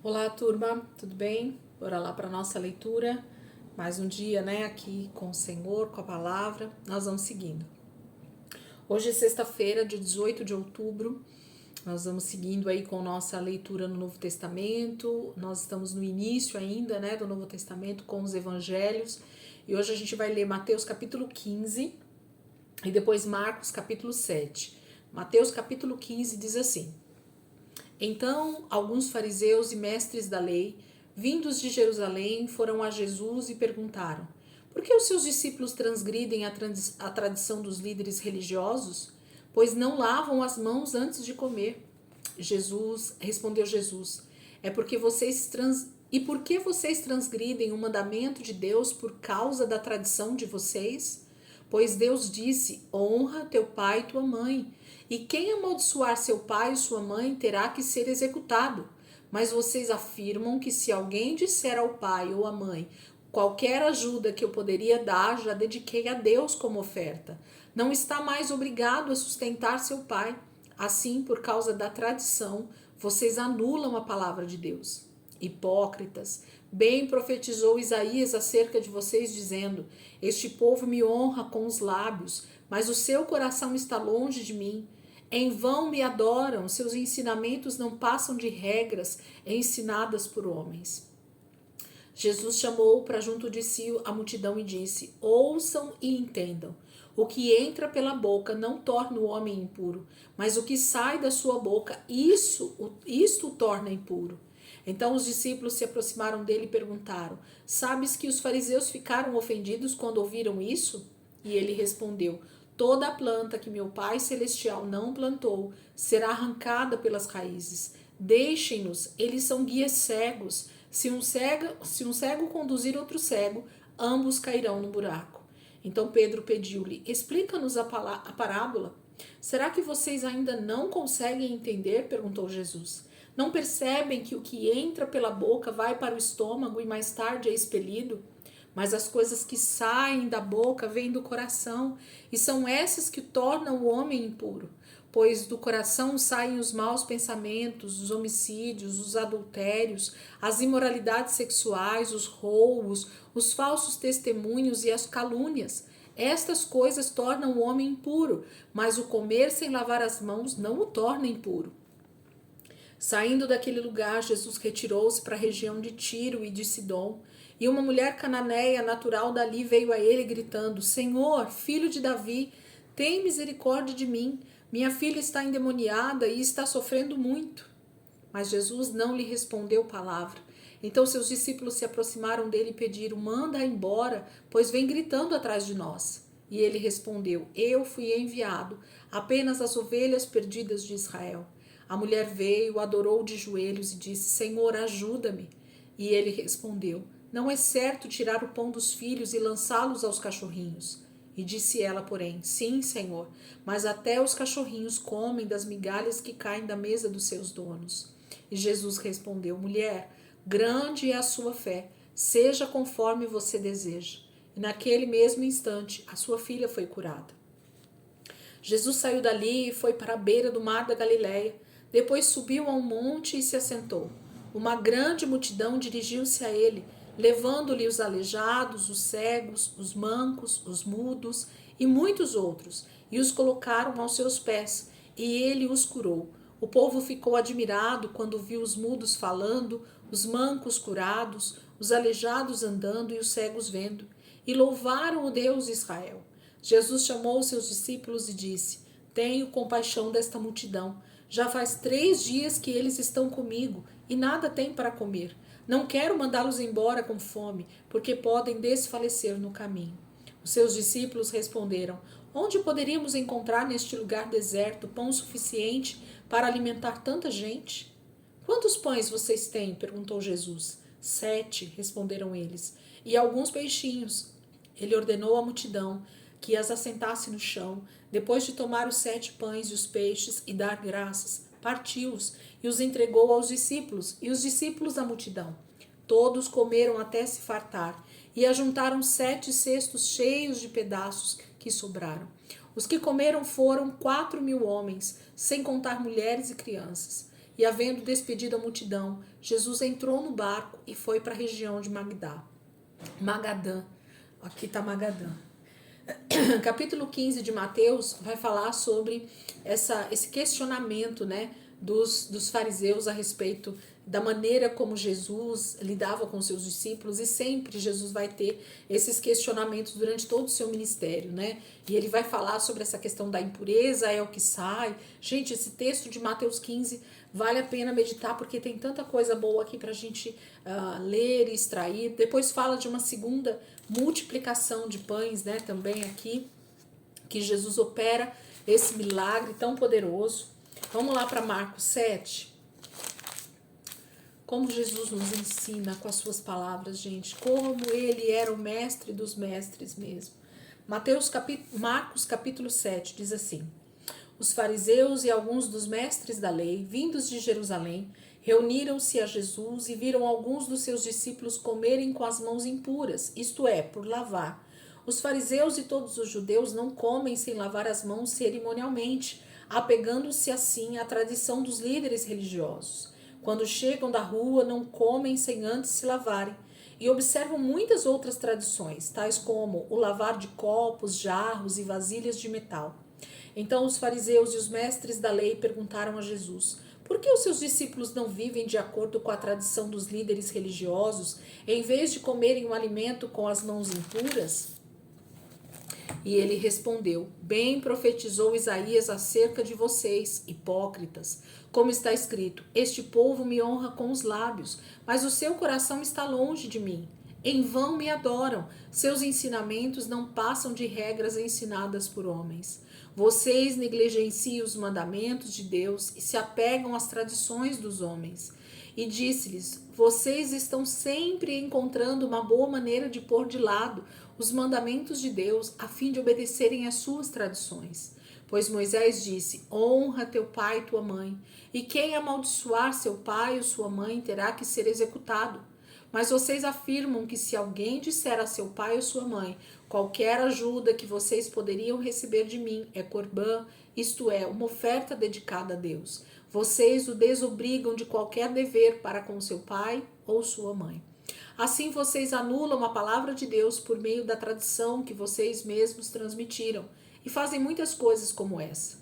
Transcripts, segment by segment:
Olá, turma, tudo bem? Bora lá para nossa leitura. Mais um dia, né, aqui com o Senhor, com a palavra. Nós vamos seguindo. Hoje é sexta-feira, dia 18 de outubro. Nós vamos seguindo aí com nossa leitura no Novo Testamento. Nós estamos no início ainda, né, do Novo Testamento com os evangelhos. E hoje a gente vai ler Mateus capítulo 15 e depois Marcos capítulo 7. Mateus capítulo 15 diz assim: Então, alguns fariseus e mestres da lei, vindos de Jerusalém, foram a Jesus e perguntaram: Por que os seus discípulos transgridem a tradição dos líderes religiosos? Pois não lavam as mãos antes de comer. Respondeu Jesus: É porque por que vocês transgridem o mandamento de Deus por causa da tradição de vocês? Pois Deus disse: Honra teu pai e tua mãe. E quem amaldiçoar seu pai e sua mãe terá que ser executado. Mas vocês afirmam que se alguém disser ao pai ou à mãe: Qualquer ajuda que eu poderia dar, já dediquei a Deus como oferta. Não está mais obrigado a sustentar seu pai. Assim, por causa da tradição, vocês anulam a palavra de Deus. Hipócritas, bem profetizou Isaías acerca de vocês, dizendo: Este povo me honra com os lábios, mas o seu coração está longe de mim. Em vão me adoram, seus ensinamentos não passam de regras ensinadas por homens. Jesus chamou para junto de si a multidão e disse: Ouçam e entendam. O que entra pela boca não torna o homem impuro, mas o que sai da sua boca, isto o torna impuro. Então os discípulos se aproximaram dele e perguntaram: Sabes que os fariseus ficaram ofendidos quando ouviram isso? E ele respondeu: Toda a planta que meu Pai Celestial não plantou será arrancada pelas raízes. Deixem-nos, eles são guias cegos. Se um cego conduzir outro cego, ambos cairão no buraco. Então Pedro pediu-lhe: Explica-nos a parábola. Será que vocês ainda não conseguem entender? Perguntou Jesus. Não percebem que o que entra pela boca vai para o estômago e mais tarde é expelido? Mas as coisas que saem da boca vêm do coração, e são essas que tornam o homem impuro. Pois do coração saem os maus pensamentos, os homicídios, os adultérios, as imoralidades sexuais, os roubos, os falsos testemunhos e as calúnias. Estas coisas tornam o homem impuro, mas o comer sem lavar as mãos não o torna impuro. Saindo daquele lugar, Jesus retirou-se para a região de Tiro e de Sidom, e uma mulher cananeia natural dali veio a ele gritando: Senhor, filho de Davi, tem misericórdia de mim. Minha filha está endemoniada e está sofrendo muito. Mas Jesus não lhe respondeu palavra. Então seus discípulos se aproximaram dele e pediram: Manda-a embora, pois vem gritando atrás de nós. E ele respondeu: Eu fui enviado apenas às ovelhas perdidas de Israel. A mulher veio, adorou de joelhos e disse: Senhor, ajuda-me. E ele respondeu: Não é certo tirar o pão dos filhos e lançá-los aos cachorrinhos. E disse ela, porém: Sim, Senhor, mas até os cachorrinhos comem das migalhas que caem da mesa dos seus donos. E Jesus respondeu: Mulher, grande é a sua fé, seja conforme você deseja. E naquele mesmo instante, a sua filha foi curada. Jesus saiu dali e foi para a beira do mar da Galileia. Depois subiu a um monte e se assentou. Uma grande multidão dirigiu-se a ele, levando-lhe os aleijados, os cegos, os mancos, os mudos e muitos outros, e os colocaram aos seus pés, e ele os curou. O povo ficou admirado quando viu os mudos falando, os mancos curados, os aleijados andando e os cegos vendo, e louvaram o Deus de Israel. Jesus chamou seus discípulos e disse: Tenho compaixão desta multidão. Já faz 3 dias que eles estão comigo e nada têm para comer. Não quero mandá-los embora com fome, porque podem desfalecer no caminho. Os seus discípulos responderam: Onde poderíamos encontrar neste lugar deserto pão suficiente para alimentar tanta gente? Quantos pães vocês têm? Perguntou Jesus. 7, responderam eles, e alguns peixinhos. Ele ordenou à multidão que as assentasse no chão, depois de tomar os 7 pães e os peixes e dar graças, partiu-os e os entregou aos discípulos, e os discípulos à multidão. Todos comeram até se fartar, e ajuntaram 7 cestos cheios de pedaços que sobraram. Os que comeram foram 4.000 homens, sem contar mulheres e crianças. E havendo despedido a multidão, Jesus entrou no barco e foi para a região de Magadã. Aqui está Magadã. Capítulo 15 de Mateus vai falar sobre esse questionamento, né, dos fariseus a respeito da maneira como Jesus lidava com seus discípulos, e sempre Jesus vai ter esses questionamentos durante todo o seu ministério, né? E ele vai falar sobre essa questão da impureza, é o que sai. Gente, esse texto de Mateus 15 vale a pena meditar, porque tem tanta coisa boa aqui pra gente ler e extrair. Depois fala de uma segunda multiplicação de pães, né, também aqui, que Jesus opera esse milagre tão poderoso. Vamos lá para Marcos 7. Como Jesus nos ensina com as suas palavras, gente. Como ele era o mestre dos mestres mesmo. Marcos capítulo 7 diz assim: Os fariseus e alguns dos mestres da lei, vindos de Jerusalém, reuniram-se a Jesus e viram alguns dos seus discípulos comerem com as mãos impuras, isto é, por lavar. Os fariseus e todos os judeus não comem sem lavar as mãos cerimonialmente, apegando-se assim à tradição dos líderes religiosos. Quando chegam da rua, não comem sem antes se lavarem. E observam muitas outras tradições, tais como o lavar de copos, jarros e vasilhas de metal. Então os fariseus e os mestres da lei perguntaram a Jesus: por que os seus discípulos não vivem de acordo com a tradição dos líderes religiosos, em vez de comerem um alimento com as mãos impuras? E ele respondeu: bem profetizou Isaías acerca de vocês, hipócritas. Como está escrito: este povo me honra com os lábios, mas o seu coração está longe de mim. Em vão me adoram, seus ensinamentos não passam de regras ensinadas por homens. Vocês negligenciam os mandamentos de Deus e se apegam às tradições dos homens. E disse-lhes: vocês estão sempre encontrando uma boa maneira de pôr de lado os mandamentos de Deus a fim de obedecerem às suas tradições. Pois Moisés disse: honra teu pai e tua mãe, e quem amaldiçoar seu pai ou sua mãe terá que ser executado. Mas vocês afirmam que se alguém disser a seu pai ou sua mãe: qualquer ajuda que vocês poderiam receber de mim é corbã, isto é, uma oferta dedicada a Deus. Vocês o desobrigam de qualquer dever para com seu pai ou sua mãe. Assim vocês anulam a palavra de Deus por meio da tradição que vocês mesmos transmitiram e fazem muitas coisas como essa.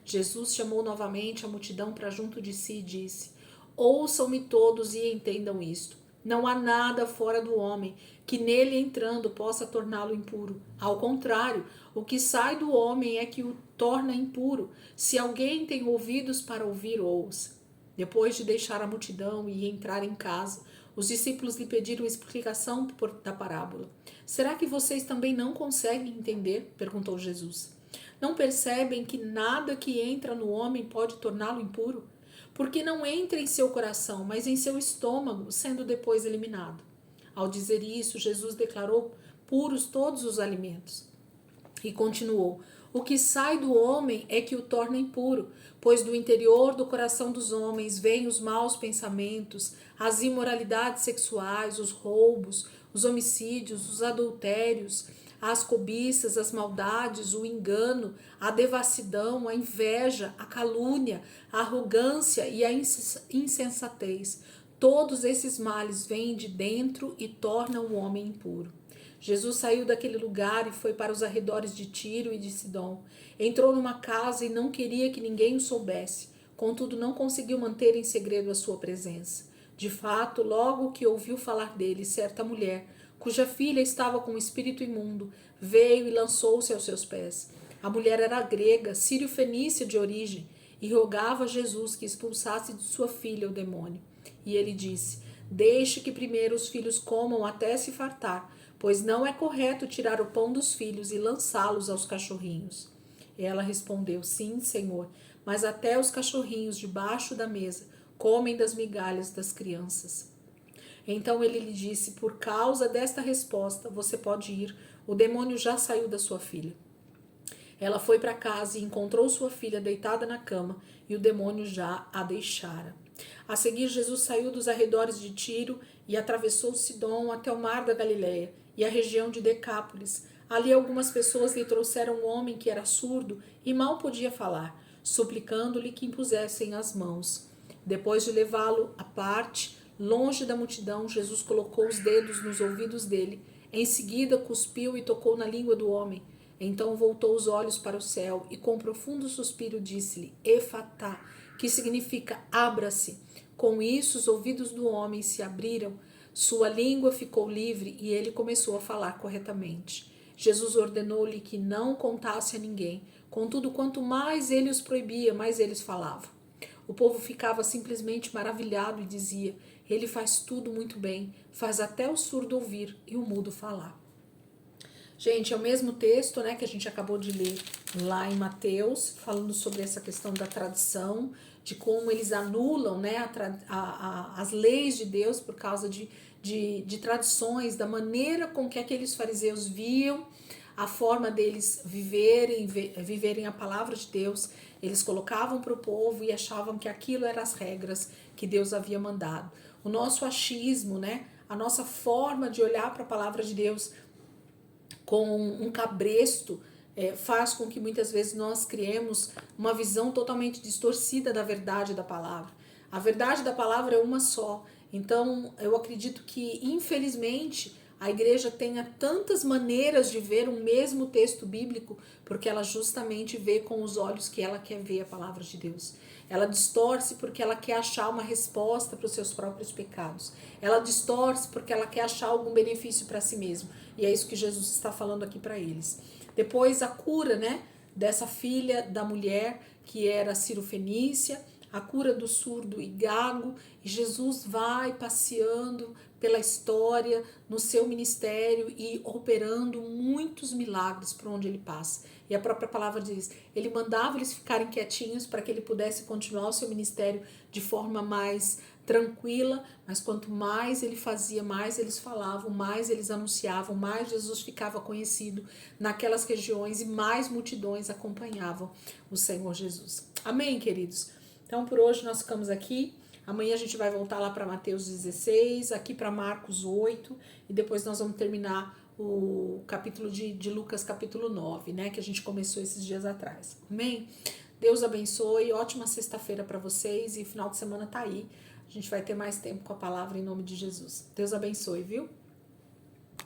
Jesus chamou novamente a multidão para junto de si e disse: ouçam-me todos e entendam isto. Não há nada fora do homem que nele entrando possa torná-lo impuro. Ao contrário, o que sai do homem é que o torna impuro. Se alguém tem ouvidos para ouvir, ouça. Depois de deixar a multidão e entrar em casa, os discípulos lhe pediram explicação da parábola. Será que vocês também não conseguem entender? Perguntou Jesus. Não percebem que nada que entra no homem pode torná-lo impuro? Porque não entra em seu coração, mas em seu estômago, sendo depois eliminado. Ao dizer isso, Jesus declarou puros todos os alimentos. E continuou: o que sai do homem é que o torna impuro, pois do interior do coração dos homens vêm os maus pensamentos, as imoralidades sexuais, os roubos, os homicídios, os adultérios, as cobiças, as maldades, o engano, a devassidão, a inveja, a calúnia, a arrogância e a insensatez. Todos esses males vêm de dentro e tornam o homem impuro. Jesus saiu daquele lugar e foi para os arredores de Tiro e de Sidom. Entrou numa casa e não queria que ninguém o soubesse. Contudo, não conseguiu manter em segredo a sua presença. De fato, logo que ouviu falar dele, certa mulher, cuja filha estava com um espírito imundo, veio e lançou-se aos seus pés. A mulher era grega, sírio-fenícia de origem, e rogava a Jesus que expulsasse de sua filha o demônio. E ele disse: deixe que primeiro os filhos comam até se fartar, pois não é correto tirar o pão dos filhos e lançá-los aos cachorrinhos. Ela respondeu: sim, Senhor, mas até os cachorrinhos debaixo da mesa comem das migalhas das crianças. Então ele lhe disse: por causa desta resposta, você pode ir, o demônio já saiu da sua filha. Ela foi para casa e encontrou sua filha deitada na cama, e o demônio já a deixara. A seguir, Jesus saiu dos arredores de Tiro e atravessou Sidom até o mar da Galileia e a região de Decápolis. Ali algumas pessoas lhe trouxeram um homem que era surdo e mal podia falar, suplicando-lhe que impusessem as mãos Depois de levá-lo à parte, longe da multidão, Jesus colocou os dedos nos ouvidos dele. Em seguida, cuspiu e tocou na língua do homem. Então voltou os olhos para o céu e, com um profundo suspiro, disse-lhe: Efatá, que significa abra-se. Com isso, os ouvidos do homem se abriram, sua língua ficou livre e ele começou a falar corretamente. Jesus ordenou-lhe que não contasse a ninguém. Contudo, quanto mais ele os proibia, mais eles falavam. O povo ficava simplesmente maravilhado e dizia: ele faz tudo muito bem, faz até o surdo ouvir e o mudo falar. Gente, é o mesmo texto, né, que a gente acabou de ler lá em Mateus, falando sobre essa questão da tradição, de como eles anulam, né, as leis de Deus por causa de tradições, da maneira com que aqueles fariseus viam a forma deles viverem a palavra de Deus. Eles colocavam para o povo e achavam que aquilo eram as regras que Deus havia mandado. O nosso achismo, né, a nossa forma de olhar para a palavra de Deus com um cabresto, faz com que muitas vezes nós criemos uma visão totalmente distorcida da verdade da palavra. A verdade da palavra é uma só. Então, eu acredito que, infelizmente, a igreja tenha tantas maneiras de ver um mesmo texto bíblico, porque ela justamente vê com os olhos que ela quer ver a palavra de Deus. Ela distorce porque ela quer achar uma resposta para os seus próprios pecados. Ela distorce porque ela quer achar algum benefício para si mesma. E é isso que Jesus está falando aqui para eles. Depois a cura, né, dessa filha da mulher que era cirofenícia, a cura do surdo e gago, e Jesus vai passeando pela história, no seu ministério e operando muitos milagres por onde ele passa. E a própria palavra diz, ele mandava eles ficarem quietinhos para que ele pudesse continuar o seu ministério de forma mais tranquila, mas quanto mais ele fazia, mais eles falavam, mais eles anunciavam, mais Jesus ficava conhecido naquelas regiões e mais multidões acompanhavam o Senhor Jesus. Amém, queridos? Então, por hoje nós ficamos aqui. Amanhã a gente vai voltar lá para Mateus 16, aqui para Marcos 8, e depois nós vamos terminar o capítulo de Lucas, capítulo 9, né, que a gente começou esses dias atrás. Amém? Deus abençoe, ótima sexta-feira para vocês, e final de semana tá aí. A gente vai ter mais tempo com a palavra em nome de Jesus. Deus abençoe, viu?